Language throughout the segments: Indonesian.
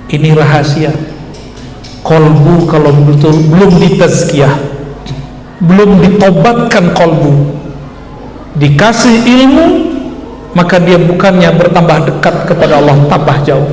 Ini rahasia. Kolbu kalau betul belum ditazkiyah, belum ditobatkan kolbu, dikasih ilmu, maka dia bukannya bertambah dekat kepada Allah, tambah jauh.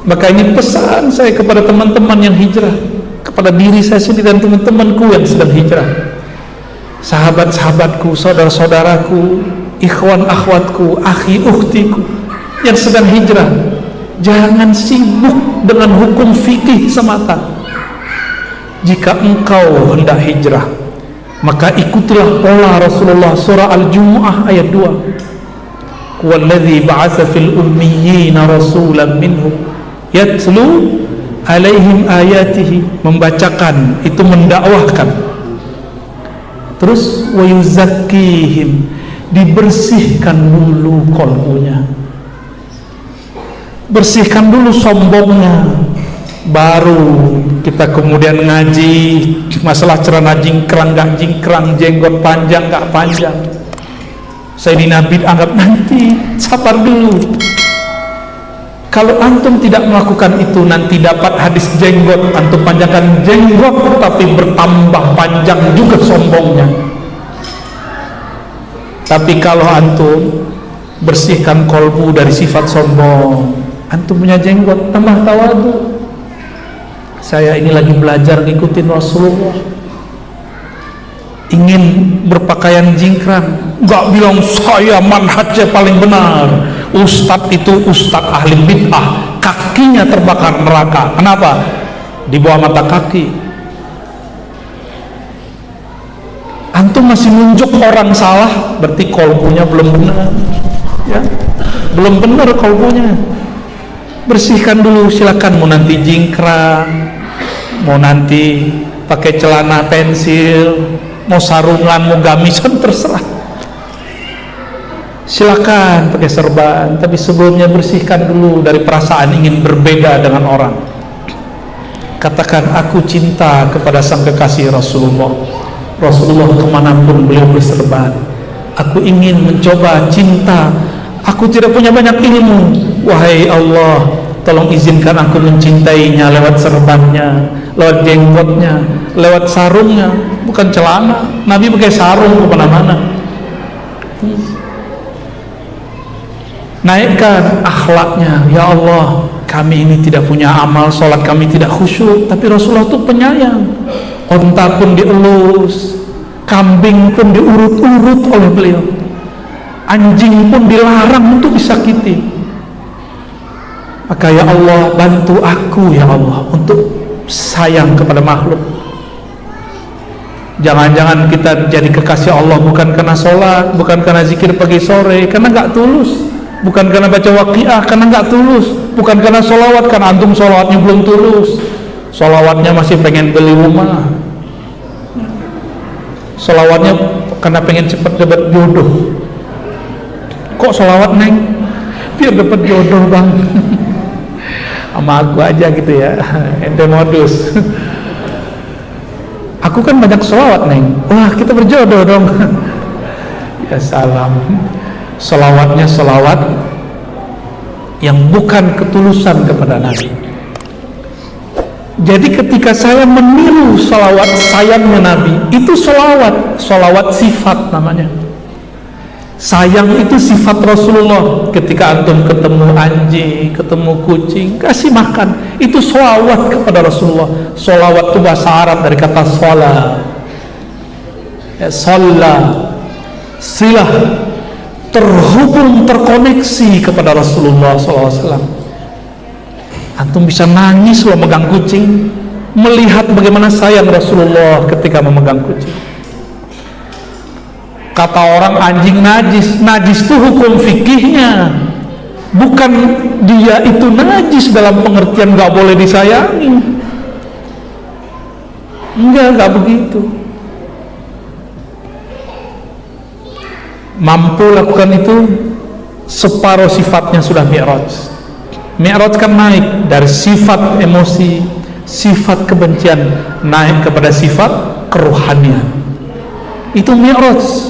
Maka ini pesan saya kepada teman-teman yang hijrah, kepada diri saya sendiri dan teman-temanku yang sedang hijrah, sahabat-sahabatku, saudara-saudaraku, ikhwan akhwatku, akhi ukhtiku yang sedang hijrah. Jangan sibuk dengan hukum fikih semata. Jika engkau hendak hijrah, maka ikutilah pola Rasulullah. Surah Al-Jumu'ah ayat 2. Walladzi ba'atsa fil ummiyina rasulan minhum yatlu alaihim ayatihi, membacakan itu mendakwahkan. Terus wa yuzakkihim, dibersihkan dulu qalbunya, bersihkan dulu sombongnya, baru kita kemudian ngaji masalah celana jingkrang gak jingkrang, jenggot panjang gak panjang. Sayyidina Bid anggap nanti, sabar dulu. Kalau antum tidak melakukan itu, nanti dapat hadis jenggot, antum panjangkan jenggot tapi bertambah panjang juga sombongnya. Tapi kalau antum bersihkan kolbu dari sifat sombong, antum punya jenggot, tambah tawadu. Saya ini lagi belajar ngikutin Rasulullah, ingin berpakaian jingkrang, nggak bilang saya manhajnya paling benar. Ustadz itu ustadz ahli bid'ah, kakinya terbakar neraka. Kenapa? Di bawah mata kaki. Antum masih nunjuk orang salah, berarti kolbunya belum benar, ya, belum benar kolbunya. Bersihkan dulu, silakan. Mau nanti jingkrang, mau nanti pakai celana pensil, mau sarungan, mau gamisan, terserah. Silakan pakai serban, tapi sebelumnya bersihkan dulu dari perasaan ingin berbeda dengan orang. Katakan, aku cinta kepada sang kekasih Rasulullah. Rasulullah kemanapun beliau berserban, aku ingin mencoba cinta. Aku tidak punya banyak ilmu, wahai Allah, tolong izinkan aku mencintainya lewat serbannya, lewat jenggotnya, lewat sarungnya, bukan celana. Nabi pakai sarung kemana-mana. Naikkan akhlaknya, ya Allah, kami ini tidak punya amal, sholat kami tidak khusyuk, tapi Rasulullah itu penyayang. Onta pun dielus, kambing pun diurut-urut oleh beliau, anjing pun dilarang untuk disakiti. Maka ya Allah, bantu aku ya Allah untuk sayang kepada makhluk. Jangan-jangan kita jadi kekasih Allah bukan karena sholat, bukan karena zikir pagi sore, karena gak tulus, bukan karena baca waqiah karena gak tulus, bukan karena sholawat karena antum sholawatnya belum tulus, sholawatnya masih pengen beli rumah, sholawatnya karena pengen cepat dapat jodoh. Kok sholawat neng? Biar dapat jodoh bang. Sama aku aja gitu ya, ente modus. Aku kan banyak sholawat neng, wah kita berjodoh dong. Ya salam. Sholawatnya sholawat yang bukan ketulusan kepada Nabi. Jadi ketika saya meniru sholawat sayangnya Nabi, itu sholawat, sholawat sifat namanya. Sayang itu sifat Rasulullah. Ketika antum ketemu anjing, ketemu kucing, kasih makan, itu sholawat kepada Rasulullah. Sholawat itu bahasa Arab dari kata sholah, ya, sholah, silah, terhubung, terkoneksi kepada Rasulullah SAW. Antum bisa nangis loh megang kucing, melihat bagaimana sayang Rasulullah ketika memegang kucing. Kata orang anjing najis, najis itu hukum fikihnya, bukan dia itu najis dalam pengertian gak boleh disayangi. Enggak begitu. Mampu lakukan itu, separuh sifatnya sudah mi'raj. Mi'raj kan naik dari sifat emosi, sifat kebencian, naik kepada sifat kerohanian. Itu mi'raj.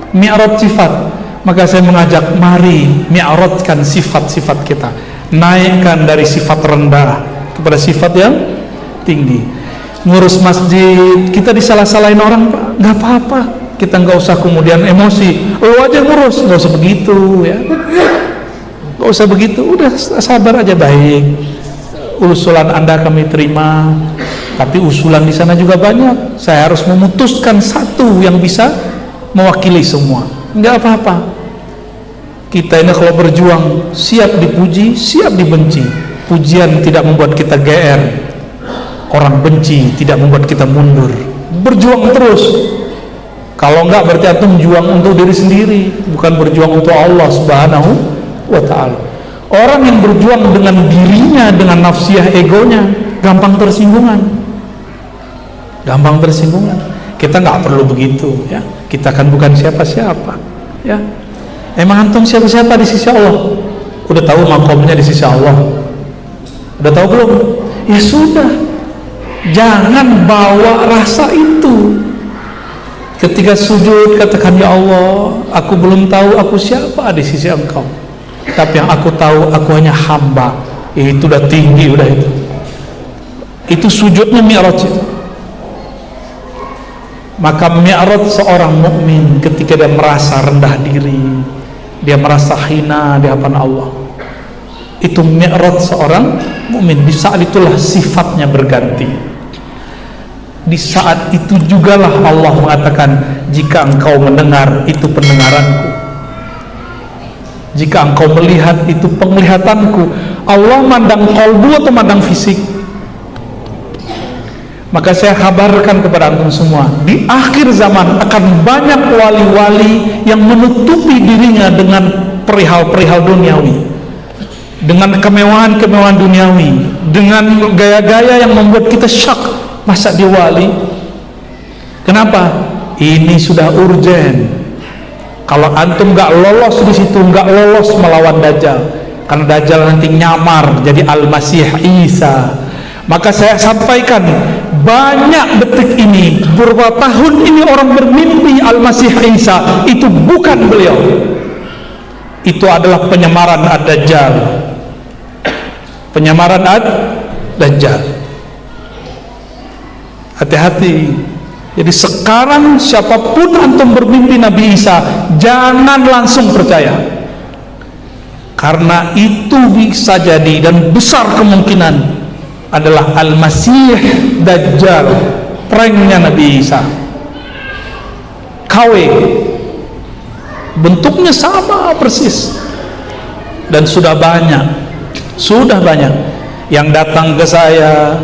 Mi'raj sifat. Maka saya mengajak, mari mi'rajkan sifat-sifat kita. naikkan dari sifat rendah kepada sifat yang tinggi. Ngurus masjid kita disalah-salahin orang, Pak, nggak apa-apa, kita nggak usah kemudian emosi, lo aja ngurus, nggak usah begitu ya, nggak usah begitu, udah sabar aja, baik, usulan Anda kami terima, tapi usulan di sana juga banyak, saya harus memutuskan satu yang bisa mewakili semua. Nggak apa-apa, kita ini kalau berjuang siap dipuji, siap dibenci. Pujian tidak membuat kita GR, orang benci tidak membuat kita mundur. Berjuang terus. Kalau enggak berarti antum juang untuk diri sendiri, bukan berjuang untuk Allah Subhanahu wa ta'ala. Orang yang berjuang dengan dirinya, dengan nafsiyah egonya, gampang tersinggungan. Gampang tersinggungan. Kita nggak perlu begitu ya. Kita kan bukan siapa-siapa ya. Emang antum siapa-siapa di sisi Allah? Udah tahu makomnya di sisi Allah? Udah tahu belum? Ya sudah, jangan bawa rasa itu. Ketika sujud katakan, ya Allah, aku belum tahu aku siapa di sisi Engkau, tapi yang aku tahu aku hanya hamba. Itu udah tinggi, udah itu. Itu sujudnya mi'raj itu. Maka mi'raj seorang mukmin ketika dia merasa rendah diri, dia merasa hina di hadapan Allah, itu mi'raj seorang mukmin. Di saat itulah sifatnya berganti. Di saat itu jugalah Allah mengatakan, jika engkau mendengar, itu pendengaranku, jika engkau melihat, itu penglihatanku. Allah mandang qalbu atau mandang fisik? Maka saya kabarkan kepada antum semua, di akhir zaman akan banyak wali-wali yang menutupi dirinya dengan perihal-perihal duniawi, dengan kemewahan-kemewahan duniawi, dengan gaya-gaya yang membuat kita syak. Masa dia wali? Kenapa? Ini sudah urgen. Kalau antum nggak lolos di situ, nggak lolos melawan Dajjal, karena Dajjal nanti nyamar jadi Al-Masih Isa. Maka saya sampaikan, banyak detik ini, beberapa tahun ini orang bermimpi Al-Masih Isa, itu bukan beliau. Itu adalah penyamaran Ad-Dajjal. Penyamaran Ad-Dajjal. Hati-hati. Jadi sekarang siapapun antum bermimpi Nabi Isa, jangan langsung percaya, karena itu bisa jadi dan besar kemungkinan adalah Al-Masih Dajjal, pranknya Nabi Isa. KW, bentuknya sama persis, dan sudah banyak yang datang ke saya,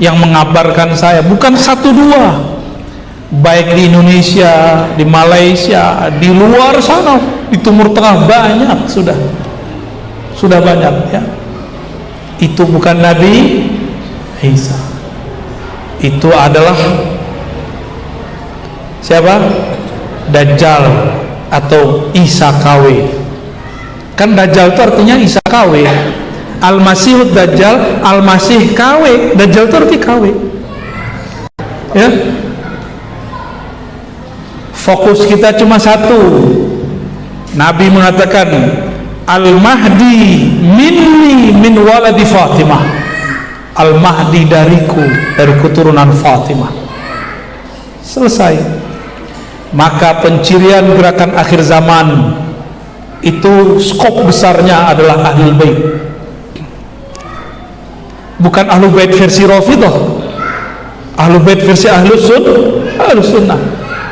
yang mengabarkan saya, bukan satu dua, baik di Indonesia, di Malaysia, di luar sana, di Timur Tengah, banyak, sudah banyak ya. Itu bukan Nabi Isa, itu adalah siapa? Dajjal atau Isa KW. Kan Dajjal itu artinya Isa KW. Al-Masih Dajjal, Al-Masih KW. Dajjal itu arti KW ya. Fokus kita cuma satu. Nabi mengatakan, Al-Mahdi minni min waladi Fatimah. Al-Mahdi dariku, dari keturunan Fatimah. Selesai. Maka pencirian gerakan akhir zaman itu skop besarnya adalah Ahlul Bait. Bukan Ahlul Bait versi Rafidhah, Ahlul Bait versi Ahlus Sunnah.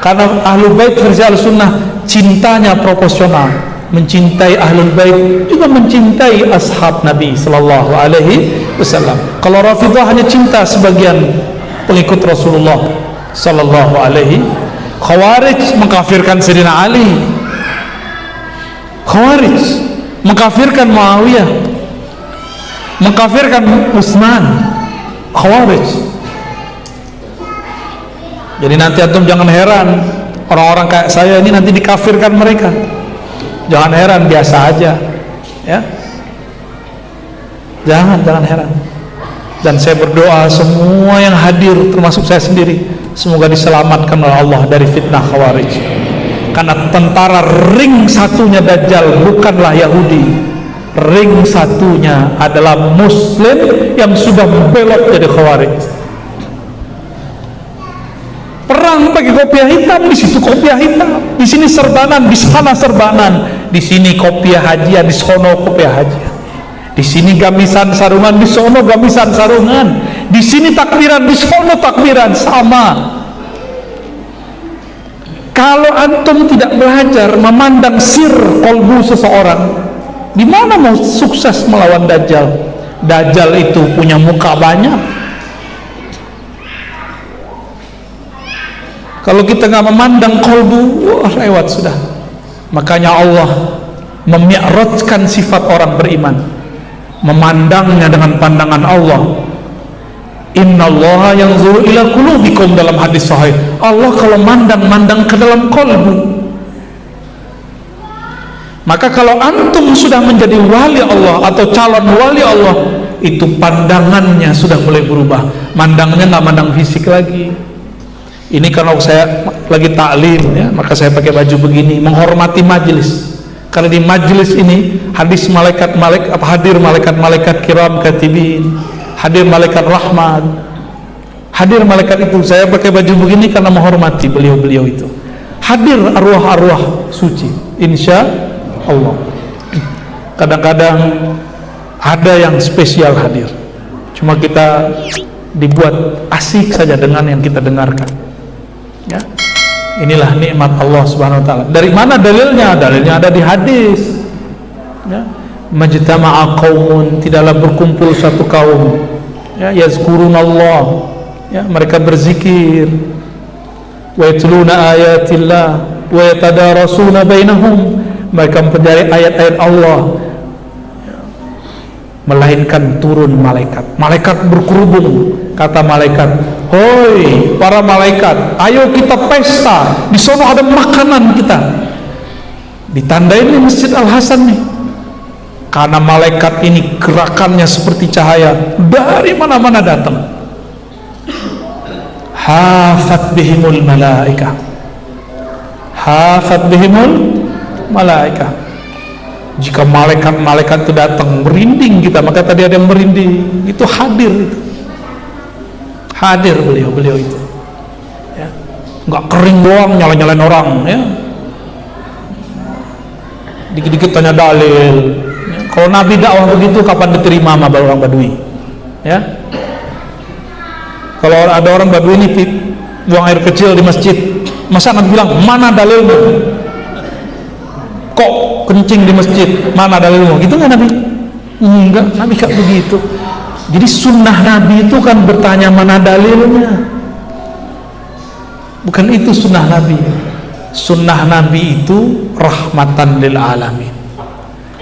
Karena Ahlul Bait versi Ahlus Sunnah cintanya proporsional, mencintai Ahlul Bait juga mencintai ashab Nabi Sallallahu Alaihi Wasallam. Kalau Rafidhah hanya cinta sebagian pengikut Rasulullah Sallallahu Alaihi. Khawarij mengkafirkan Sayyidina Ali, Khawarij mengkafirkan Muawiyah, mengkafirkan Utsman, Khawarij. Jadi nanti antum jangan heran, orang-orang kayak saya ini nanti dikafirkan mereka. Jangan heran, biasa aja ya. Jangan heran. Dan saya berdoa semua yang hadir, termasuk saya sendiri, semoga diselamatkan oleh Allah dari fitnah Khawarij. Karena tentara ring satunya Dajjal bukanlah Yahudi, ring satunya adalah muslim yang sudah belok jadi khawarij. Perang pakai kopiah hitam, di situ kopiah hitam, di sini serbanan, di sana serbanan, di sini kopiah hajian, di sono kopiah hajian, di sini gamisan sarungan, di sono gamisan sarungan, di sini takbiran, di sono takbiran, sama. Kalau antum tidak belajar memandang sir kolbu seseorang, di mana mau sukses melawan Dajjal? Dajjal itu punya muka banyak. Kalau kita nggak memandang kolbu, wah lewat sudah. Makanya Allah memi'rajkan sifat orang beriman, memandangnya dengan pandangan Allah. Innallaha yanzuru ila qulubikum, dalam hadis sahih. Allah kalau mandang ke dalam kolbu. Maka kalau antum sudah menjadi wali Allah atau calon wali Allah, itu pandangannya sudah mulai berubah. Mandangnya nggak mandang fisik lagi. Ini kalau saya lagi taklim ya, maka saya pakai baju begini, menghormati majelis. Karena di majelis ini hadir malaikat-malaikat kiram katibin, hadir malaikat rahmat, hadir malaikat itu. Saya pakai baju begini karena menghormati beliau-beliau itu. Hadir arwah-arwah suci, insya Allah. Kadang-kadang ada yang spesial hadir, cuma kita dibuat asik saja dengan yang kita dengarkan. Ya, inilah nikmat Allah Subhanahu wa taala. Dari mana dalilnya? Dalilnya ada di hadis. Ya, majtama'a qaumun, tidaklah berkumpul satu kaum, ya, yazkurunallah, ya, mereka berzikir, wa yatluna ayatillah wa yatadarasuna bainahum, mereka mempelajari ayat-ayat Allah, ya, melainkan turun malaikat berkerudung. Kata malaikat, hoi para malaikat, ayo kita pesta, di sana ada makanan kita. Ditandain di Masjid Al-Hasan nih, karena malaikat ini gerakannya seperti cahaya, dari mana-mana datang. Hafat bihimul malaika, hafat bihimul malaika. Jika malaikat-malaikat itu datang, merinding kita. Maka tadi ada yang merinding, itu hadir itu. Hadir beliau itu, ya, nggak kering doang nyalain orang, ya, dikit-dikit tanya dalil. Ya. Kalau Nabi dakwah begitu, kapan diterima sama orang Badui? Ya, kalau ada orang Badui ini buang air kecil di masjid, masa Nabi bilang mana dalilmu? Kok kencing di masjid? Mana dalilmu? Gitu nggak Nabi? Enggak, Nabi nggak begitu. Jadi sunnah Nabi itu kan bertanya mana dalilnya. Bukan itu sunnah Nabi. Sunnah Nabi itu rahmatan lil alamin.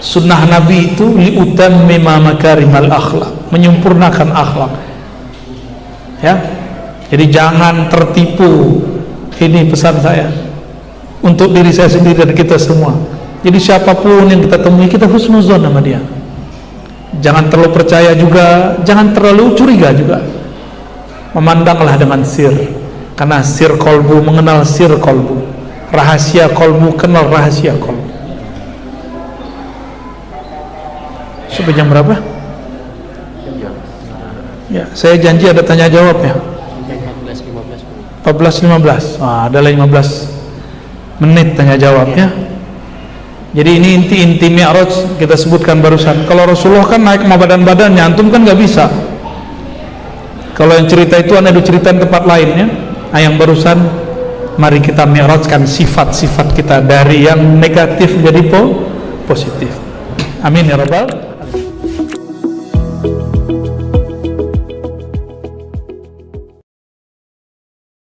Sunnah Nabi itu liutammima makarimal akhlak, menyempurnakan akhlak. Ya. Jadi jangan tertipu. Ini pesan saya untuk diri saya sendiri dan kita semua. Jadi siapapun yang kita temui, kita husnuzon sama dia. Jangan terlalu percaya juga, jangan terlalu curiga juga. Memandanglah dengan sir, karena sir kolbu mengenal sir kolbu, rahasia kolbu kenal rahasia kolbu. Sampai jam berapa? Ya, saya janji ada tanya jawab ya. 14.15. Ada 15 menit tanya jawab ya. Jadi ini inti mi'raj kita sebutkan barusan. Kalau Rasulullah kan naik sama badan-badannya, antum kan nggak bisa. Kalau yang cerita itu ada cerita di tempat lainnya. Nah, yang barusan, mari kita mi'rajkan sifat-sifat kita dari yang negatif jadi positif. Amin ya rabbal